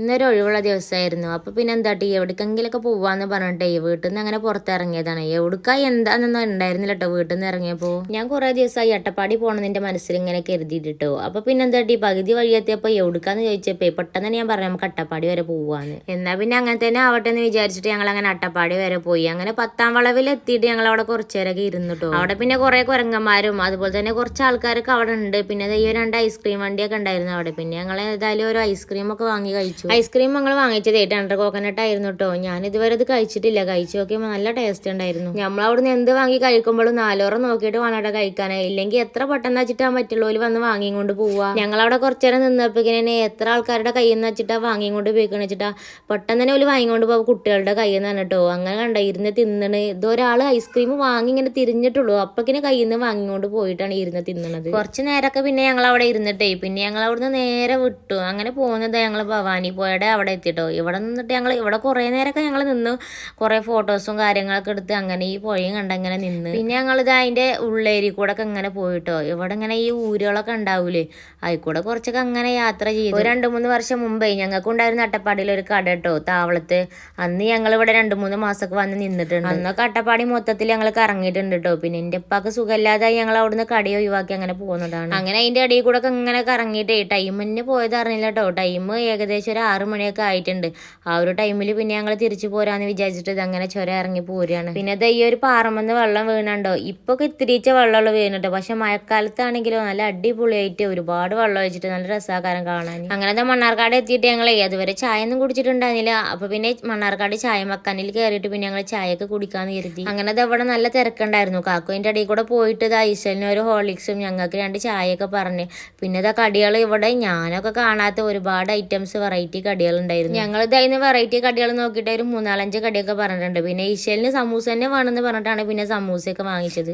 ഇന്നൊരു ഒഴിവുള്ള ദിവസമായിരുന്നു. അപ്പോൾ പിന്നെ എന്താട്ടി എവിടേക്കെങ്കിലൊക്കെ പോവാന്ന് പറഞ്ഞിട്ടേ വീട്ടിൽ നിന്ന് അങ്ങനെ പുറത്തിറങ്ങിയതാണ്. എവിടേക്കായി എന്താണെന്നൊന്നും ഉണ്ടായിരുന്നില്ല കേട്ടോ. വീട്ടിൽ നിന്ന് ഇറങ്ങിയപ്പോൾ ഞാൻ കുറേ ദിവസമായി അട്ടപ്പാടി പോകണമെന്ന് മനസ്സിൽ ഇങ്ങനെ കരുതിയിട്ടോ. അപ്പോൾ പിന്നെ എന്താട്ടി പകുതി വഴിയെത്തിയപ്പോൾ എവിടേക്കാന്ന് ചോദിച്ചപ്പോൾ പെട്ടെന്ന് തന്നെ ഞാൻ പറഞ്ഞു നമുക്ക് അട്ടപ്പാടി വരെ പോവാന്ന്. എന്നാൽ പിന്നെ അങ്ങനെ തന്നെ ആവട്ടെ എന്ന് വിചാരിച്ചിട്ട് ഞങ്ങൾ അങ്ങനെ അട്ടപ്പാടി വരെ പോയി. അങ്ങനെ 10ാം വളവിൽ എത്തിയിട്ട് ഞങ്ങൾ അവിടെ കുറച്ചു നേരമൊക്കെ ഇരുന്നിട്ടോ. അവിടെ പിന്നെ കുറേ കുരങ്ങന്മാരും അതുപോലെ തന്നെ കുറച്ച് ആൾക്കാരൊക്കെ അവിടെ ഉണ്ട്. പിന്നെ ഈ 2 ഐസ്ക്രീം വണ്ടിയൊക്കെ ഉണ്ടായിരുന്നു അവിടെ. പിന്നെ ഞങ്ങൾ ഏതായാലും ഒരു ഐസ്ക്രീം ഒക്കെ വാങ്ങി കഴിച്ചു. ഐസ്ക്രീം ഞങ്ങൾ വാങ്ങിച്ചത് 800 കോക്കനട്ട് ആയിരുന്നു കേട്ടോ. ഞാൻ ഇതുവരെ ഇത് കഴിച്ചിട്ടില്ല. കഴിച്ചു നോക്കിയപ്പോൾ നല്ല ടേസ്റ്റ് ഉണ്ടായിരുന്നു. നമ്മൾ അവിടുന്ന് എന്ത് വാങ്ങി കഴിക്കുമ്പോഴും 4 ഓറ നോക്കിയിട്ട് വേണം കഴിക്കാനേ. ഇല്ലെങ്കിൽ എത്ര പെട്ടെന്ന് വെച്ചിട്ടാ മറ്റുള്ളവർ വന്ന് വാങ്ങിക്കൊണ്ട് പോവാ. ഞങ്ങളവിടെ കുറച്ചു നേരം നിന്നപ്പോഴേക്കും എത്ര ആൾക്കാരുടെ കയ്യിൽ നിന്ന് വെച്ചിട്ടാ വാങ്ങിക്കൊണ്ട് പോയിക്കണെന്ന് വെച്ചിട്ടാ പെട്ടെന്ന് തന്നെ ഓല് വാങ്ങിക്കൊണ്ട് പോകും കുട്ടികളുടെ കയ്യിൽ നിന്ന് കേട്ടോ. അങ്ങനെ കണ്ട ഇരുന്ന് തിന്നണ്. ഇതൊരാൾ ഐസ്ക്രീം വാങ്ങി ഇങ്ങനെ തിരിഞ്ഞിട്ടുള്ളൂ. അപ്പക്കിനെ കയ്യിൽ നിന്ന് വാങ്ങിക്കൊണ്ട് പോയിട്ടാണ് ഇരുന്ന് തിന്നണത്. കുറച്ച് നേരമൊക്കെ പിന്നെ ഞങ്ങൾ അവിടെ ഇരുന്നിട്ടേ പിന്നെ ഞങ്ങൾ അവിടുന്ന് നേരെ വിട്ടു. അങ്ങനെ പോകുന്നത് ഞങ്ങൾ ഭവാനി പോയുടെ അവിടെ എത്തിട്ടോ. ഇവിടെ നിന്നിട്ട് ഇവിടെ കുറേ നേരമൊക്കെ ഞങ്ങൾ നിന്ന് കുറേ ഫോട്ടോസും കാര്യങ്ങളൊക്കെ എടുത്ത് അങ്ങനെ ഈ പുഴയും കണ്ട് അങ്ങനെ നിന്ന്. പിന്നെ ഞങ്ങളിത് അതിൻ്റെ ഉള്ളേരി കൂടെ ഒക്കെ ഇങ്ങനെ പോയിട്ടോ. ഇവിടെ ഇങ്ങനെ ഈ ഊരുകളൊക്കെ ഉണ്ടാവൂലേ, അതിൽക്കൂടെ കുറച്ചൊക്കെ അങ്ങനെ യാത്ര ചെയ്തു. 2-3 വർഷം മുമ്പേ ഞങ്ങൾക്ക് ഉണ്ടായിരുന്ന അട്ടപ്പാടിയിൽ ഒരു കട കേട്ടോ, താവളത്ത്. അന്ന് ഞങ്ങൾ ഇവിടെ 2-3 മാസമൊക്കെ വന്ന് നിന്നിട്ടുണ്ട്. അന്നൊക്കെ അട്ടപ്പാടി മൊത്തത്തിൽ ഞങ്ങൾ കറങ്ങിയിട്ടുണ്ട് കേട്ടോ. പിന്നെ എൻ്റെ ഉപ്പാക്ക് സുഖമില്ലാതായി ഞങ്ങൾ അവിടുന്ന് കട ഒഴിവാക്കി അങ്ങനെ പോകുന്നതാണ്. അങ്ങനെ അതിൻ്റെ ഇടയിൽ കൂടെ ഒക്കെ ഇങ്ങനെ കറങ്ങിയിട്ടേ ടൈം തന്നെ പോയത് അറിഞ്ഞില്ല കേട്ടോ. ടൈം ഏകദേശം ഒരു 6 മണിയൊക്കെ ആയിട്ടുണ്ട്. ആ ഒരു ടൈമിൽ പിന്നെ ഞങ്ങൾ തിരിച്ചു പോരാന്ന് വിചാരിച്ചിട്ട് അങ്ങനെ ചുരം ഇറങ്ങി പോരുകയാണ്. പിന്നെ ഈ ഒരു പാറമെന്ന് വെള്ളം വീണുണ്ടോ. ഇപ്പൊ ഇത്തിരിച്ച വെള്ളമുള്ള വീണിട്ടോ. പക്ഷെ മഴക്കാലത്താണെങ്കിലോ നല്ല അടിപൊളിയായിട്ട് ഒരുപാട് വെള്ളം ഒഴിച്ചിട്ട് നല്ല രസാകാരം കാണാൻ. അങ്ങനത്തെ മണ്ണാർക്കാട് എത്തിയിട്ട് ഞങ്ങളെ അതുവരെ ചായ ഒന്നും കുടിച്ചിട്ടുണ്ടായിരുന്നില്ല. അപ്പൊ പിന്നെ മണ്ണാർക്കാട് ചായ മക്കാനിൽ കയറിയിട്ട് പിന്നെ ഞങ്ങൾ ചായയൊക്കെ കുടിക്കാന്ന് കരുതി. അങ്ങനെ അവിടെ നല്ല തിരക്കുണ്ടായിരുന്നു. കാക്കുവിന്റെ അടിയിൽ കൂടെ പോയിട്ട് ഐശ്വര്യന് ഒരു ഹോർലിക്സും ഞങ്ങൾക്ക് 2 ചായയൊക്കെ പറഞ്ഞ്. പിന്നെ കടികൾ ഇവിടെ ഞാനൊക്കെ കാണാത്ത ഒരുപാട് ഐറ്റംസ് വെറൈറ്റി കടികൾ ഉണ്ടായിരുന്നു. ഞങ്ങൾ ഇതായിരുന്നു വെറൈറ്റി കടികൾ നോക്കിയിട്ട് ഒരു 3-4-5 കടിയൊക്കെ പറഞ്ഞിട്ടുണ്ട്. പിന്നെ ഈശ്വലിന് സമൂസ തന്നെ വേണമെന്ന് പറഞ്ഞിട്ടാണ് പിന്നെ സമൂസയൊക്കെ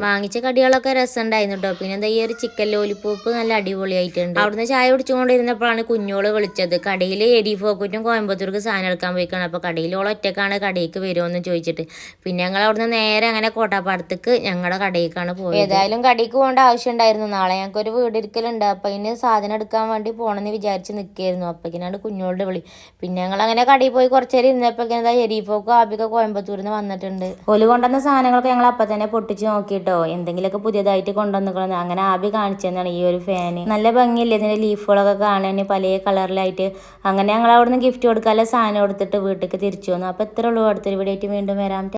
വാങ്ങിച്ച കടികളൊക്കെ രസം ഉണ്ടായിരുന്നു കേട്ടോ. പിന്നെ ഈ ഒരു ചിക്കൻ ലോലിപ്പോപ്പ് നല്ല അടിപൊളിയായിട്ടുണ്ട്. അവിടുന്ന് ചായ കുടിച്ചുകൊണ്ടിരുന്നപ്പോഴാണ് കുഞ്ഞോള് വിളിച്ചത്. കടയിൽ എരിഫോക്കുറ്റും കോയമ്പത്തൂർക്ക് സാധനം എടുക്കാൻ പോയിക്കാണ്. അപ്പോൾ കടയിലോളം ഒറ്റക്കാണ് കടയിലേക്ക് വരുമോയെന്ന് ചോദിച്ചിട്ട് പിന്നെ ഞങ്ങൾ അവിടുന്ന് നേരെ അങ്ങനെ കോട്ടാപ്പാടത്തേക്ക് ഞങ്ങളുടെ കടയിലേക്കാണ് പോയത്. ഏതായാലും കടയിലേക്ക് പോകേണ്ട ആവശ്യം ഉണ്ടായിരുന്നു. നാളെ ഞങ്ങൾക്ക് ഒരു വീടിരിക്കലുണ്ട്. അപ്പം അതിന് സാധനം എടുക്കാൻ വേണ്ടി പോകണമെന്ന് വിചാരിച്ച് നിൽക്കുകയായിരുന്നു. അപ്പോഴേക്കാണ് കുഞ്ഞോളുടെ വിളി. പിന്നെ ഞങ്ങൾ അങ്ങനെ കടയിൽ പോയി കുറച്ച് നേരം ഇരുന്നപ്പോഴേക്കും എരീഫോക്കും ആബിയൊക്കെ കോയമ്പത്തൂരിൽ നിന്ന് വന്നിട്ടുണ്ട്. ഓല് കൊണ്ടുവന്ന സാധനങ്ങളൊക്കെ ഞങ്ങൾ അപ്പം തന്നെ പൊട്ടിച്ച് നോക്കിയിട്ടോ. എന്തെങ്കിലുമൊക്കെ പുതിയതായിട്ട് കൊണ്ടുവന്നിക്കണം. അങ്ങനെ ആബി കാണിച്ചതാണ് ഈ ഒരു ഫാന്. നല്ല ഭംഗിയില്ലേ ഇതിൻ്റെ ലീഫുകളൊക്കെ കാണാൻ പല കളറിലായിട്ട്. അങ്ങനെ ഞങ്ങൾ അവിടുന്ന് ഗിഫ്റ്റ് കൊടുക്കാനുള്ള സാധനം കൊടുത്തിട്ട് വീട്ടിലേക്ക് തിരിച്ചു വന്നു. അപ്പോൾ ഇത്രേ ഉള്ളൂ. അടുത്തൊരു വീഡിയോ ആയിട്ട് വീണ്ടും വരാം.